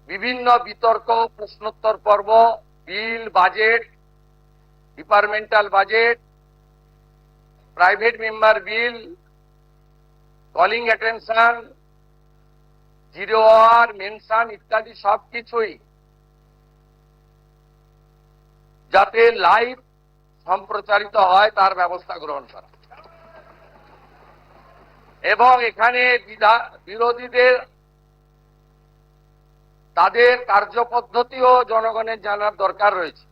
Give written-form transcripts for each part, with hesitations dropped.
বিভিন্ন বিতর্ক, প্রশ্নোত্তর পর্ব, bill, budget, departmental budget, private member bill, calling attention, zero hour, mention ইত্যাদি সবকিছুই যাতে লাইভ সম্প্রচারিত হয় তার ব্যবস্থা গ্রহণ করা এবং এখানে বিরোধীদের তাদের কার্যপদ্ধতিও জনগণের জানার দরকার রয়েছে।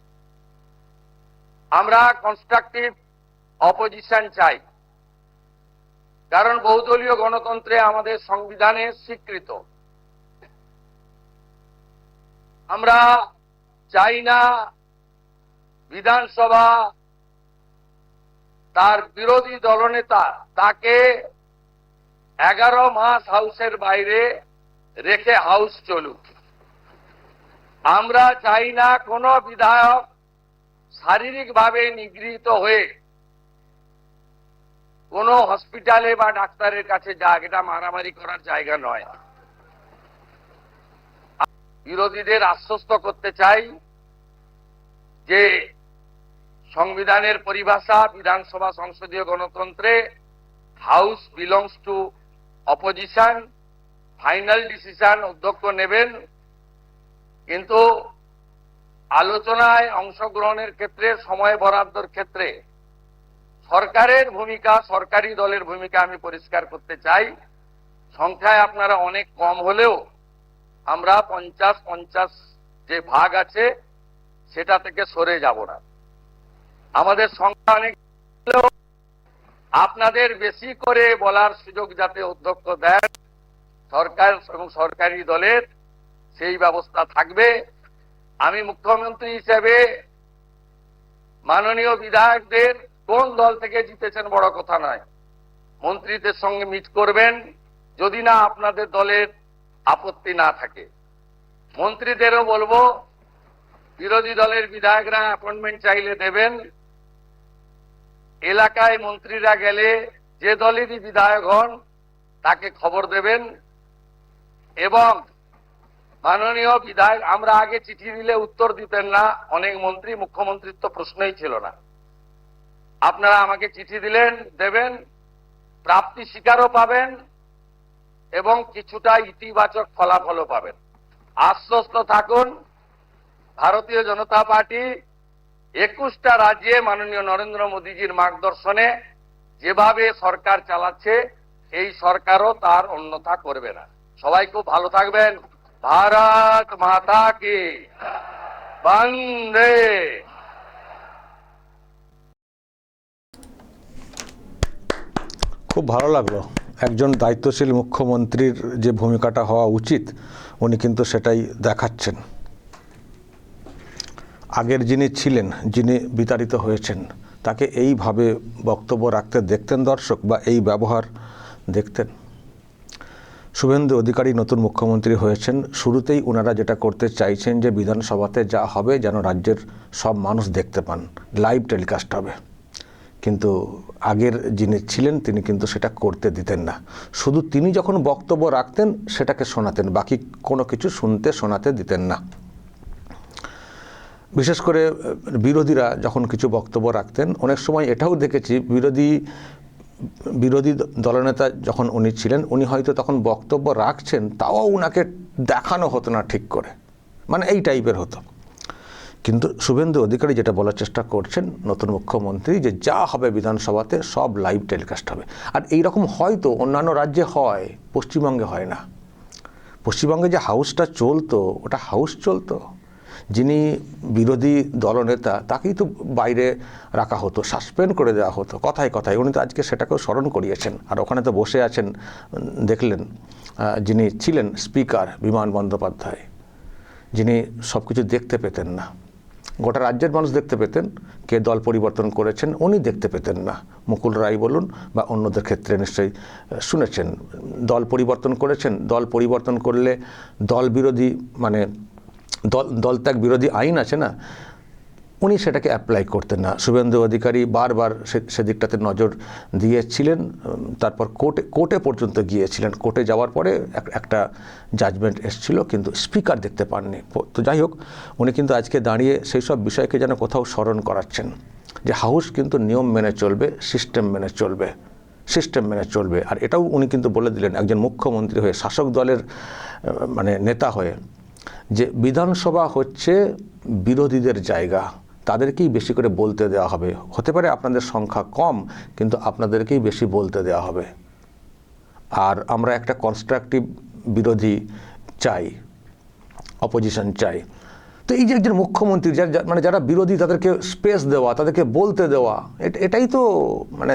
আমরা কনস্ট্রাকটিভ অপোজিশন চাই, কারণ বহুদলীয় গণতন্ত্রে আমাদের সংবিধানে স্বীকৃত। আমরা চাই না বিধানসভা তার বিরোধী দলনেতা তাকে 11 মাস হাউসের বাইরে রেখে হাউস চলুক। আমরা চাই না কোন বিধায়ক শারীরিকভাবে নিগৃহীত হয়ে কোন হসপিটালে বা ডাক্তারের কাছে যাক, এটা মারামারি করার জায়গা নয়। বিরোধীদের আশ্বস্ত করতে চাই যে সংবিধানের পরিভাষা বিধানসভা সংসদীয় গণতন্ত্রে house belongs to opposition, final decision অধ্যক্ষ নেবেন, কিন্তু আলোচনায় অংশগ্রহণের ক্ষেত্রে, সময় বরাদ্দর ক্ষেত্রে সরকারের ভূমিকা, সরকারি দলের ভূমিকা আমি পরিষ্কার করতে চাই। সংখ্যায় আপনারা অনেক কম হলেও আমরা 50-50 যে ভাগ আছে সেটা থেকে সরে যাব না। আমাদের সংখ্যা অনেক হলেও আপনাদের বেশি করে বলার সুযোগ যাতে অধ্যক্ষ দেন সরকার এবং সরকারি দলের, সেই ব্যবস্থা থাকবে। আমি মুখ্যমন্ত্রী হিসেবে মাননীয় বিধায়কদের কোন দল থেকে জিতেছেন বড় কথা নয়, মন্ত্রীদের সঙ্গে মিট করবেন, যদি না আপনাদের দলের আপত্তি না থাকে। মন্ত্রীদেরও বলবো বিরোধী দলের বিধায়করা অ্যাপয়েন্টমেন্ট চাইলে দেবেন। এলাকায় মন্ত্রীরা গেলে যে দলেরই বিধায়ক হন তাকে খবর দেবেন। এবং মাননীয় বিধায়ক, আমরা আগে চিঠি দিলে উত্তর দিতেন না অনেক মন্ত্রী, মুখ্যমন্ত্রীর তো প্রশ্নই ছিল না। আপনারা আমাকে চিঠি দিলেন, দেবেন, প্রাপ্তি স্বীকারও পাবেন এবং কিছুটা ইতিবাচক ফলাফলও পাবেন। আশ্বস্ত থাকুন, ভারতীয় জনতা পার্টি 21টা রাজ্যে মাননীয় নরেন্দ্র মোদীজির মার্গদর্শনে যেভাবে সরকার চালাচ্ছে, এই সরকারও তার অন্যথা করবে না। সবাই খুব ভালো থাকবেন। ভারত মাতা কি বন্দে। খুব ভালো লাগলো। একজন দায়িত্বশীল মুখ্যমন্ত্রীর যে ভূমিকাটা হওয়া উচিত উনি কিন্তু সেটাই দেখাচ্ছেন। আগের যিনি ছিলেন, যিনি বিতাড়িত হয়েছেন, তাকে এইভাবে বক্তব্য রাখতে দেখতেন দর্শক, বা এই ব্যবহার দেখতেন? শুভেন্দু অধিকারী নতুন মুখ্যমন্ত্রী হয়েছেন, শুরুতেই ওনারা যেটা করতে চাইছেন যে বিধানসভাতে যা হবে যেন রাজ্যের সব মানুষ দেখতে পান, লাইভ টেলিকাস্ট হবে। কিন্তু আগের যিনি ছিলেন তিনি কিন্তু সেটা করতে দিতেন না। শুধু তিনি যখন বক্তব্য রাখতেন সেটাকে শোনাতেন, বাকি কোনো কিছু শোনাতে দিতেন না। বিশেষ করে বিরোধীরা যখন কিছু বক্তব্য রাখতেন, অনেক সময় এটাও দেখেছি বিরোধী দলনেতা যখন উনি ছিলেন, উনি হয়তো তখন বক্তব্য রাখছেন, তাও উনাকে দেখানো হতো না ঠিক করে, মানে এই টাইপের হতো। কিন্তু শুভেন্দু অধিকারী যেটা বলার চেষ্টা করছেন নতুন মুখ্যমন্ত্রী, যে যা হবে বিধানসভাতে সব লাইভ টেলিকাস্ট হবে। আর এই রকম হয়তো অন্যান্য রাজ্যে হয়, পশ্চিমবঙ্গে হয় না। পশ্চিমবঙ্গে যে হাউসটা চলতো, ওটা হাউস চলতো, যিনি বিরোধী দলনেতা তাকেই তো বাইরে রাখা হতো, সাসপেন্ড করে দেওয়া হতো কথায় কথায়। উনি তো আজকে সেটাকেও স্মরণ করিয়েছেন। আর ওখানে তো বসে আছেন, দেখলেন, যিনি ছিলেন স্পিকার বিমান বন্দ্যোপাধ্যায়, যিনি সব কিছু দেখতে পেতেন না। গোটা রাজ্যের মানুষ দেখতে পেতেন, কে দল পরিবর্তন করেছেন উনি দেখতে পেতেন না। মুকুল রায় বলুন বা অন্যদের ক্ষেত্রে নিশ্চয়ই শুনেছেন, দল পরিবর্তন করেছেন। দল পরিবর্তন করলে দল বিরোধী, মানে দল ত্যাগ বিরোধী আইন আছে না, উনি সেটাকে অ্যাপ্লাই করতেন না। শুভেন্দু অধিকারী বারবার সেদিকটাতে নজর দিয়েছিলেন, তারপর কোর্টে পর্যন্ত গিয়েছিলেন। কোর্টে যাওয়ার পরে একটা জাজমেন্ট এসেছিল, কিন্তু স্পিকার দেখতে পাননি। তো যাই হোক, উনি কিন্তু আজকে দাঁড়িয়ে সেই সব বিষয়কে যেন কোথাও স্মরণ করাচ্ছেন যে হাউস কিন্তু নিয়ম মেনে চলবে, সিস্টেম মেনে চলবে। আর এটাও উনি কিন্তু বলে দিলেন একজন মুখ্যমন্ত্রী হয়ে, শাসক দলের মানে নেতা হয়ে, যে বিধানসভা হচ্ছে বিরোধীদের জায়গা, তাদেরকেই বেশি করে বলতে দেওয়া হবে। হতে পারে আপনাদের সংখ্যা কম, কিন্তু আপনাদেরকেই বেশি বলতে দেওয়া হবে। আর আমরা একটা কনস্ট্রাকটিভ বিরোধী চাই, অপোজিশন চাই। তো এই যে একজন মুখ্যমন্ত্রী মানে যারা বিরোধী তাদেরকে স্পেস দেওয়া, তাদেরকে বলতে দেওয়া, এটাই তো মানে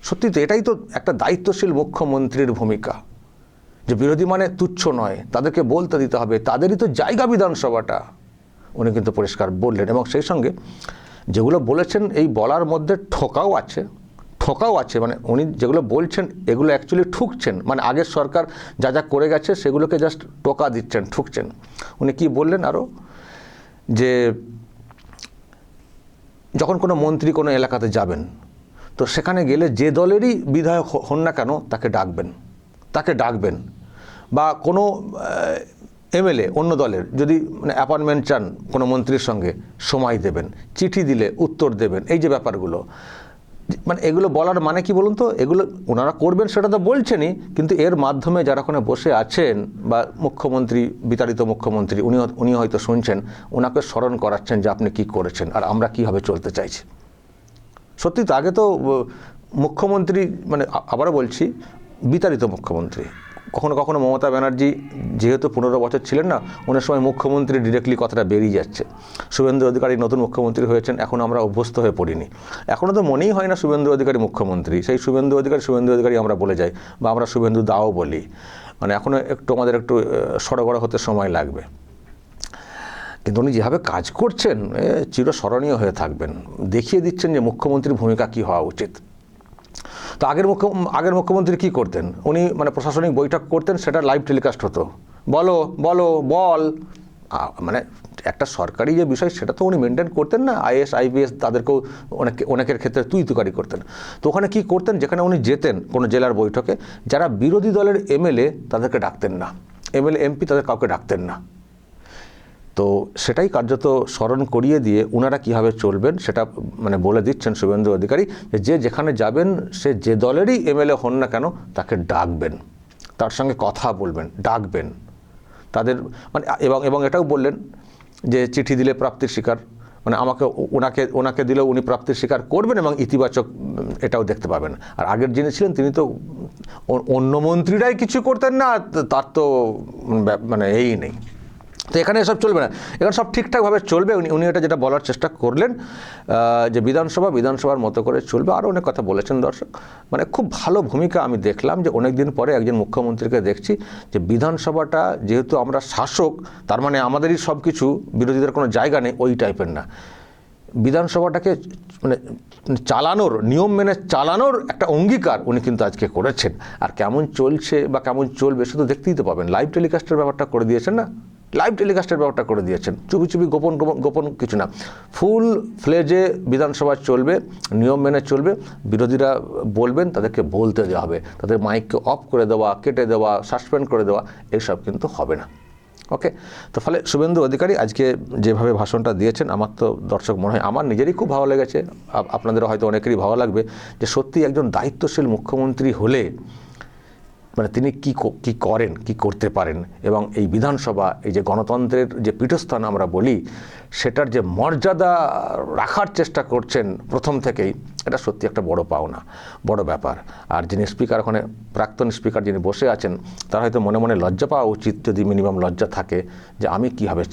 সত্যি তো এটাই তো একটা দায়িত্বশীল মুখ্যমন্ত্রীর ভূমিকা। যে বিরোধী মানে তুচ্ছ নয়, তাদেরকে বলতে দিতে হবে, তাদেরই তো জায়গা বিধানসভাটা, উনি কিন্তু পরিষ্কার বললেন। এবং সেই সঙ্গে যেগুলো বলেছেন এই বলার মধ্যে ঠকাও আছে, মানে উনি যেগুলো বলছেন এগুলো অ্যাকচুয়ালি ঠুকছেন, মানে আগের সরকার যা যা করে গেছে সেগুলোকে জাস্ট টোকা দিচ্ছেন, ঠুকছেন। উনি কি বললেন আরও, যে যখন কোনো মন্ত্রী কোনো এলাকাতে যাবেন, তো সেখানে গেলে যে দলেরই বিধায়ক হন না কেন তাকে ডাকবেন, বা কোনো এমএলএ অন্য দলের যদি মানে অ্যাপয়েন্টমেন্ট চান কোনো মন্ত্রীর সঙ্গে, সময় দেবেন, চিঠি দিলে উত্তর দেবেন। এই যে ব্যাপারগুলো, মানে এগুলো বলার মানে কি বলুন তো, এগুলো ওনারা করবেন সেটা তো বলছেনই, কিন্তু এর মাধ্যমে যারা ওখানে বসে আছেন বা মুখ্যমন্ত্রী, বিতাড়িত মুখ্যমন্ত্রী, উনি হয়তো শুনছেন, ওনাকে স্মরণ করাচ্ছেন যে আপনি কি করেছেন আর আমরা কীভাবে চলতে চাইছি। সত্যি তো আগে তো মুখ্যমন্ত্রী, মানে আবারও বলছি, বিতাড়িত মুখ্যমন্ত্রী, কখনো কখনো মমতা ব্যানার্জি যেহেতু 15 বছর ছিলেন না, ওনার সময় মুখ্যমন্ত্রী ডিরেক্টলি কথাটা বেরিয়ে যাচ্ছে। শুভেন্দু অধিকারী নতুন মুখ্যমন্ত্রী হয়েছেন, এখন আমরা অভ্যস্ত হয়ে পড়িনি, এখনও তো মনেই হয় না শুভেন্দু অধিকারী মুখ্যমন্ত্রী। সেই শুভেন্দু অধিকারী আমরা বলে যাই, বা আমরা শুভেন্দু দাও বলি, মানে এখনও আমাদের একটু সড়গড় হতে সময় লাগবে। কিন্তু উনি যেভাবে কাজ করছেন চিরস্মরণীয় হয়ে থাকবেন, দেখিয়ে দিচ্ছেন যে মুখ্যমন্ত্রীর ভূমিকা কী হওয়া উচিত। তো আগের মুখ্যমন্ত্রী কী করতেন, উনি মানে প্রশাসনিক বৈঠক করতেন, সেটা লাইভ টেলিকাস্ট হতো, বল মানে একটা সরকারি যে বিষয় সেটা তো উনি মেনটেন করতেন না। আইএস আইপিএস তাদেরকেও অনেকের ক্ষেত্রে তুই করেন। তো ওখানে কী করতেন, যেখানে উনি যেতেন কোনো জেলার বৈঠকে, যারা বিরোধী দলের এমএলএ তাদেরকে ডাকতেন না, এমএলএ এমপি তাদের কাউকে ডাকতেন না। তো সেটাই কার্যত স্মরণ করিয়ে দিয়ে ওনারা কীভাবে চলবেন সেটা মানে বলে দিচ্ছেন শুভেন্দু অধিকারী, যে যেখানে যাবেন সে যে দলেরই এমএলএ হন না কেন তাকে ডাকবেন, তার সঙ্গে কথা বলবেন, ডাকবেন তাদের, মানে এবং এটাও বললেন যে চিঠি দিলে প্রাপ্তির শিকার, মানে ওনাকে দিলেও উনি প্রাপ্তির শিকার করবেন এবং ইতিবাচক এটাও দেখতে পাবেন। আর আগের যিনি ছিলেন তিনি তো অন্য মন্ত্রীরাই কিছু করতেন না, তার তো মানে এই নেই। তো এখানে এসব চলবে না, এখানে সব ঠিকঠাকভাবে চলবে। উনি এটা যেটা বলার চেষ্টা করলেন যে বিধানসভার মতো করে চলবে। আরও অনেক কথা বলেছেন দর্শক, মানে খুব ভালো ভূমিকা আমি দেখলাম যে অনেক দিন পরে একজন মুখ্যমন্ত্রীকে দেখছি যে বিধানসভাটা যেহেতু আমরা শাসক, তার মানে আমাদেরই সব কিছু, বিরোধীদের কোনো জায়গা নেই, ওই টাইপের না। বিধানসভাটাকে মানে চালানোর, নিয়ম মেনে চালানোর একটা অঙ্গীকার উনি কিন্তু আজকে করেছেন। আর কেমন চলছে বা কেমন চলবে শুধু দেখতেই তো পাবেন। লাইভ টেলিকাস্টের ব্যাপারটা করে দিয়েছেন না, চুপি গোপন কিছু না, ফুল ফ্লেজে বিধানসভা চলবে, নিয়ম মেনে চলবে। বিরোধীরা বলবেন, তাদেরকে বলতে দেওয়া হবে, তাদের মাইককে অফ করে দেওয়া, কেটে দেওয়া, সাসপেন্ড করে দেওয়া, এইসব কিন্তু হবে না। ওকে, তো ফলে শুভেন্দু অধিকারী আজকে যেভাবে ভাষণটা দিয়েছেন, আমার তো দর্শক মনে হয় আমার নিজেরই খুব ভালো লেগেছে, আপনাদেরও হয়তো অনেকেরই ভালো লাগবে, যে সত্যি একজন দায়িত্বশীল মুখ্যমন্ত্রী হলে মানে তিনি কি করেন, কি করতে পারেন, এবং এই বিধানসভা, এই যে গণতন্ত্রের যে পীঠস্থান আমরা বলি, সেটার যে মর্যাদা রাখার চেষ্টা করছেন প্রথম থেকেই, এটা সত্যি একটা বড় পাওনা, বড় ব্যাপার। আর যিনি স্পিকার, ওখানে প্রাক্তন স্পিকার যিনি বসে আছেন, তার হয়তো মনে মনে লজ্জা পাওয়া উচিত, যদি মিনিমাম লজ্জা থাকে, যে আমি কিভাবে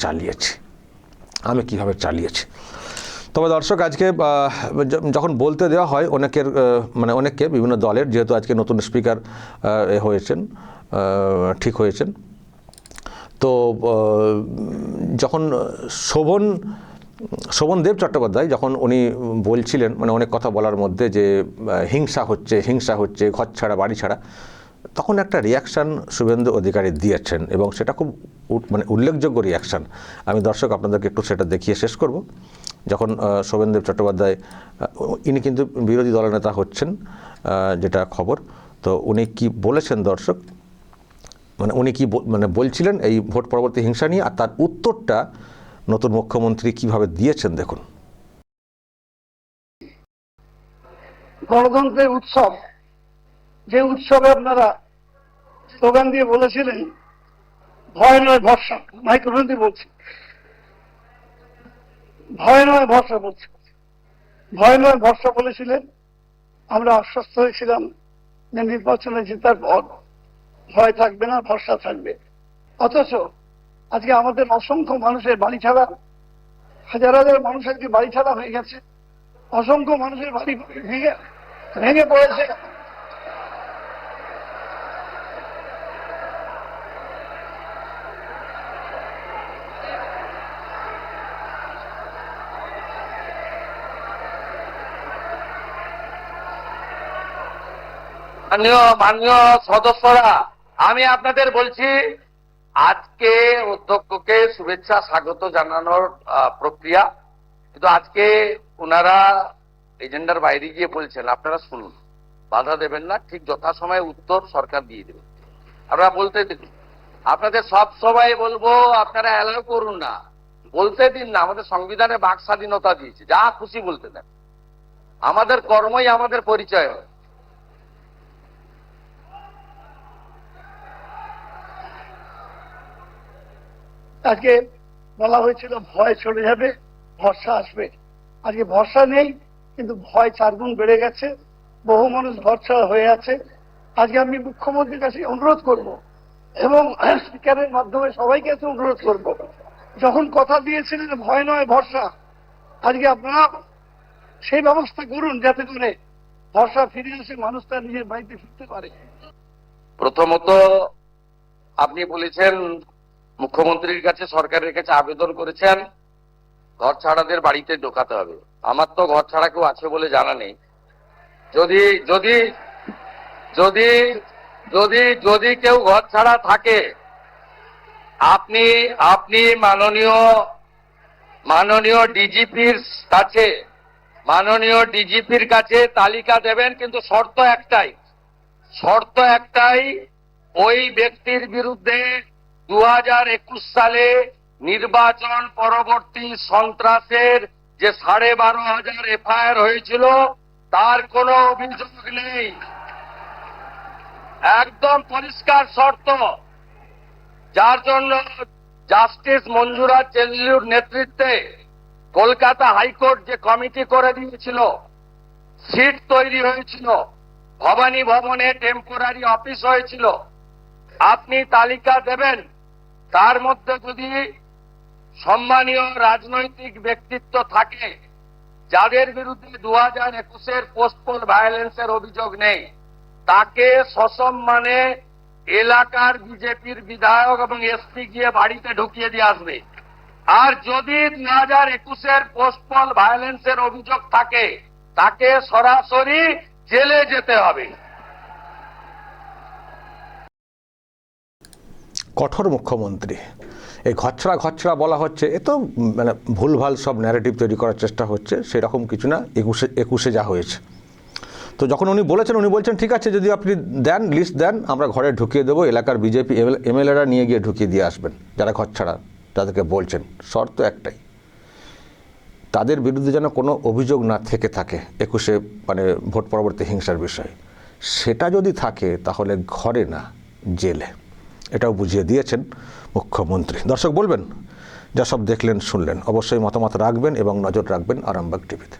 চালিয়েছি। তবে দর্শক, আজকে যখন বলতে দেওয়া হয় অনেককে বিভিন্ন দলের, যেহেতু আজকে নতুন স্পিকার ঠিক হয়েছেন, তো যখন শোভনদেব চট্টোপাধ্যায় যখন উনি বলছিলেন, মানে অনেক কথা বলার মধ্যে, যে হিংসা হচ্ছে ঘর ছাড়া বাড়ি ছাড়া, তখন একটা রিয়াকশান শুভেন্দু অধিকারী দিয়েছেন, এবং সেটা খুব মানে উল্লেখযোগ্য রিয়াকশান। আমি দর্শক আপনাদেরকে একটু সেটা দেখিয়ে শেষ করব। যখন শোভনদেব চট্টোপাধ্যায় ইনি কিন্তু বিরোধী দলনেতা হচ্ছেন, যেটা খবর, তো উনি কি বলেছেন দর্শক, মানে উনি কি মানে বলছিলেন এই ভোট পরবর্তী হিংসা নিয়ে, আর তার উত্তরটা নতুন মুখ্যমন্ত্রী কিভাবে দিয়েছেন দেখুন। গণতন্ত্রের উৎসব, যে উৎসবে আপনারা স্লোগান দিয়ে বলেছিলেন ভয় নয় ভরসা, মাইক্রোফোন দিয়ে বলছি, ভয় নয় ভরসা বলছি, ভয় নয় ভরসা বলেছিলেন। আমরা আশ্বস্ত হয়েছিলাম যে নির্বাচনে জেতার পর ভয় থাকবে না, ভরসা থাকবে। অথচ আজকে আমাদের অসংখ্য মানুষের বাড়ি ছাড়া, হাজার হাজার মানুষ আজকে বাড়ি ছাড়া হয়ে গেছে, অসংখ্য মানুষের বাড়ি ভেঙে পড়েছে। মাননীয় সদস্যরা, আমি আপনাদের বলছি, আজকে অধ্যক্ষকে শুভেচ্ছা স্বাগত জানানোর প্রক্রিয়া, কিন্তু আজকে ওনারা এজেন্ডার বাইরে গিয়ে বলছেন, আপনারা শুনুন, বাধা দেবেন না, ঠিক যথাসময়ে উত্তর সরকার দিয়ে দেবে। আপনারা বলতে দিন, আপনাদের সব সবাই বলবো, আপনারা অ্যালাউ করুন না, বলতে দিন না। আমাদের সংবিধানে বাক স্বাধীনতা দিয়েছে, যা খুশি বলতে দেন, আমাদের কর্মই আমাদের পরিচয় হয়। আজকে বলা হয়েছিল ভয় চলে যাবে, ভরসা আসবে। আজকে ভরসা নেই, কিন্তু ভয় 4 গুণ বেড়ে গেছে। বহু মানুষ ভরসা হয়ে আছে। আজকে আমি মুখ্যমন্ত্রীর কাছে অনুরোধ করব এবং স্পিকারের মাধ্যমে সবাইকে কাছে অনুরোধ করব, যখন কথা দিয়েছিলেন ভয় নয় ভরসা, আজকে আপনারা সেই ব্যবস্থা করুন যাতে করে ভরসা ফিরে এসে মানুষ তার নিজের বাড়িতে ফিরতে পারে। প্রথমত আপনি বলেছেন মুখ্যমন্ত্রীর কাছে, সরকারের কাছে আবেদন করেছেন ঘর ছাড়াদের বাড়িতে ঢোকাতে হবে। আমার তো ঘর ছাড়া কেউ আছে বলে জানা নেই। যদি যদি যদি যদি যদি কেউ ঘর ছাড়া থাকে, আপনি আপনি মাননীয় ডিজিপির কাছে তালিকা দেবেন, কিন্তু শর্ত একটাই, ওই ব্যক্তির বিরুদ্ধে 2021 সালে নির্বাচন পরবর্তী সন্ত্রাসের যে 12,500 এফআইআর হয়েছিল, তার কোনো অভিযোগ নেই। একদম পরিষ্কার শর্ত, যার জন্য জাস্টিস মঞ্জুরা চেল্লুর নেতৃত্বে কলকাতা হাইকোর্ট যে কমিটি করে দিয়েছিল, সিট তৈরি হয়েছিল, ভবানী ভবনে টেম্পোরারি অফিস হয়েছিল, আপনি তালিকা দেবেন। তার মধ্যে যদি সম্মানীয় রাজনৈতিক ব্যক্তিত্ব থাকে যাদের বিরুদ্ধে 2021-এর পোস্টপোল ভায়োলেন্সের অভিযোগ নেই, তাকে সসম্মানে এলাকার বিজেপির বিধায়ক এবং এসপি গিয়ে বাড়িতে ঢুকিয়ে দিয়ে আসবে। আর যদি 2021-এর পোস্টপোল ভায়োলেন্সের অভিযোগ থাকে, তাকে সরাসরি জেলে যেতে হবে। কঠোর মুখ্যমন্ত্রী। এই ঘরছাড়া বলা হচ্ছে, এ তো মানে ভুলভাল সব ন্যারেটিভ তৈরি করার চেষ্টা হচ্ছে, সেরকম কিছু না। 21-এ যা হয়েছে, তো যখন উনি বলছেন ঠিক আছে, যদি আপনি দেন, লিস্ট দেন, আমরা ঘরে ঢুকিয়ে দেবো, এলাকার বিজেপি এমএলএরা নিয়ে গিয়ে ঢুকিয়ে দিয়ে আসবেন যারা ঘরছাড়া, তাদেরকে বলছেন। শর্ত একটাই, তাদের বিরুদ্ধে যেন কোনো অভিযোগ না থেকে থাকে 21-এ মানে ভোট পরবর্তী হিংসার বিষয়ে। সেটা যদি থাকে তাহলে ঘরে না, জেলে। এটাও বুঝিয়ে দিয়েছেন মুখ্যমন্ত্রী। দর্শক বলবেন, যা সব দেখলেন শুনলেন, অবশ্যই মতামত রাখবেন এবং নজর রাখবেন আরামবাগ টিভিতে।